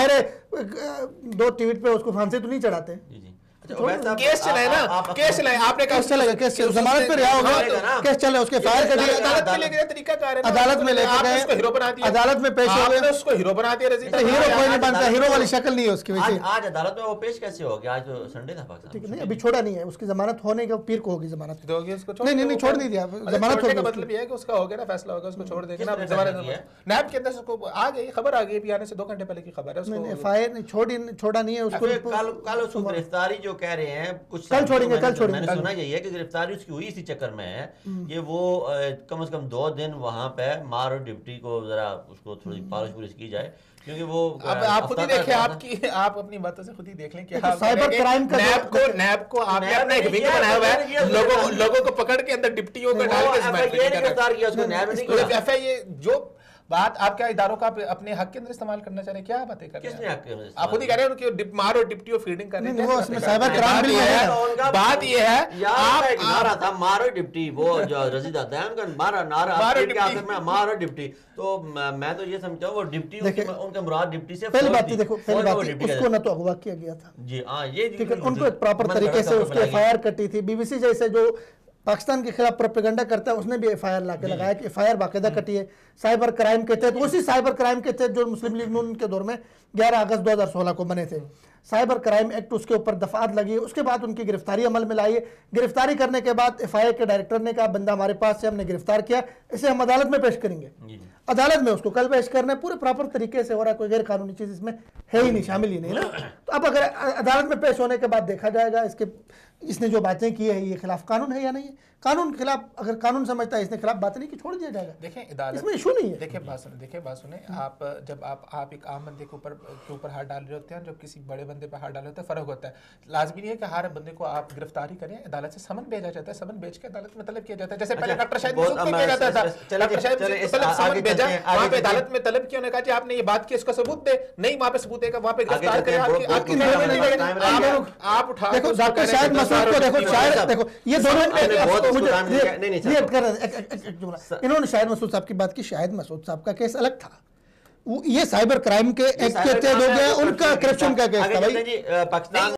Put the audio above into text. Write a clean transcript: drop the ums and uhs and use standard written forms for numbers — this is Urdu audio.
بیچارے 2 ٹویٹ پہ اس کو پھانسی تو نہیں چڑھاتے. کیس چلائے نا, کیس چلائے, آپ نے کیس چلائے, کیس ضمانت پہ رہا ہوگا, کیس چلے, اس کے فائر کر دیا, عدالت میں لے گئے, طریقہ کار ہے, عدالت میں لے کے گئے, اس کو ہیرو بنا دیا, عدالت میں پیش ہو گئے, اس کو ہیرو بنا دیا. رضی ہیرو کوئی نہیں بنتا, ہیرو والی شکل نہیں ہے اس کی وجہ سے. آج عدالت میں وہ پیش کیسے ہو گیا؟ آج تو سنڈے تھا پاکستان. ٹھیک ہے, نہیں ابھی چھوڑا نہیں ہے, اس کی ضمانت ہونے کے پیر کو ہوگی ضمانت. دو گے اس کو, نہیں نہیں چھوڑ نہیں دیا, ضمانت ہوگی. مطلب یہ ہے کہ اس کا ہو گیا نا, فیصلہ ہوگا, اس کو چھوڑ دیں گے نا. نیب کے اندر اس کو آ گئی خبر, آ گئی, آنے سے 2 گھنٹے پہلے کی خبر ہے. اس کو ایف آئی آر چھوڑا نہیں ہے اس کو. کل اس کو گرفتاری جو کہہ رہے ہیں, کچھ کل چھوڑیں گے, میں نے سنا یہی ہے کہ گرفتاری اس کی ہوئی اسی چکر میں ہے کہ وہ کم از کم 2 دن وہاں پہ مار اور ڈپٹی کو ذرا اس کو تھوڑی پالش پولش کی جائے, کیونکہ وہ اب آپ خود ہی دیکھیں, آپ اپنی باتوں سے خود ہی دیکھ لیں کہ سائبر کرائم کا نیب کو آپ نے اپنا ایک ونگ بنایا ہوا ہے, لوگوں کو پکڑ کے اندر ڈپٹیوں کو ڈال کے گرفتار کیا, اس کو نیب نے کیا. ایف آئی اے جو بات آپ کیا اداروں کا اپنے حق کے اندر استعمال کرنا چاہ رہے ہیں, کیا باتیں کر رہے ہیں آپ خود ہی کہہ رہے ہیں کہ مار اور ڈپٹی اور فیڈنگ کر رہے ہیں. وہ اس میں سائبر کرائم بھی ہے. بات یہ ہے آپ ایک نعرہ تھا مار اور ڈپٹی, وہ جو رضی دادیان کا مارا نعرہ آخر میں مار اور ڈپٹی, تو میں تو یہ سمجھتا ہوں وہ ڈپٹی ان کا مراد ڈپٹی سے پہلی بات دیکھو, پہلی بات اس کو نہ تو اغوا کیا گیا تھا. جی ہاں, یہ ان کو ایک پراپر طریقے سے اس کی ایف آئی آر کٹی تھی. بی بی سی جیسے جو پاکستان کے خلاف پروپیگنڈا کرتا ہے, اس نے بھی ایف آئی آر لا کے لگایا کہ ایف آئی آر باقاعدہ کٹی ہے سائبر کرائم کے تحت. اسی سائبر کرائم کے تحت جو مسلم لیگ نون کے دور میں 11 اگست 2016 کو بنے تھے, سائبر کرائم ایکٹ, اس کے اوپر دفعات لگی. اس کے بعد ان کی گرفتاری عمل میں لائی ہے. گرفتاری کرنے کے بعد ایف آئی آر کے ڈائریکٹر نے کہا بندہ ہمارے پاس سے ہم نے گرفتار کیا, اسے ہم عدالت میں پیش کریں گے. عدالت میں اس کو کل پیش کرنا ہے, پورے پراپر طریقے سے ہو رہا ہے, کوئی غیر قانونی چیز اس میں ہے ہی نہیں, شامل ہی نہیں نا. تو اب اگر عدالت میں پیش ہونے کے بعد دیکھا جائے گا اس نے جو باتیں کی ہے یہ خلاف قانون ہے یا نہیں ہے. قانون کے خلاف, اگر قانون سمجھتا ہے اس نے خلاف باتیں نہیں کی, چھوڑ دیا جائے گا. دیکھیں عدالت اس میں ایشو نہیں ہے. دیکھیں بات سنیں, آپ جب آپ ایک عام بندے کے اوپر ہاتھ ڈال رہے ہوتے ہیں, جب کسی بڑے بندے پہ ہاتھ ڈال رہے ہوتے ہیں, فرق ہوتا ہے. لازمی نہیں ہے کہ ہر بندے کو آپ گرفتاری کریں, عدالت سے سمن بھیجا جاتا ہے, سمن بھیج کے عدالت میں طلب کیا جاتا ہے. جیسے پہلے ڈاکٹر شاہد مسعود کو کیا جاتا تھا, ڈاکٹر شاہد مسعود سمن بھیجا, وہاں پہ عدالت میں طلب کیا, انہوں نے کہا کہ آپ نے یہ بات کی, اس کا ثبوت دے, نہیں وہاں پہ ثبوت دے گا, وہاں پہ گرفتار کریں. آپ اٹھا دیکھو ڈاکٹر شاہد مسعود کو دیکھو, شاید دیکھو یہ دونوں انہوں نے شاہد مسعود صاحب کی بات کی. شاہد مسعود صاحب کا کیس الگ تھا, یہ سائبر کرائم کے ایکٹ کے تحت ہو گیا, ان کا کرپشن کا کیس تھا. بھائی پاکستان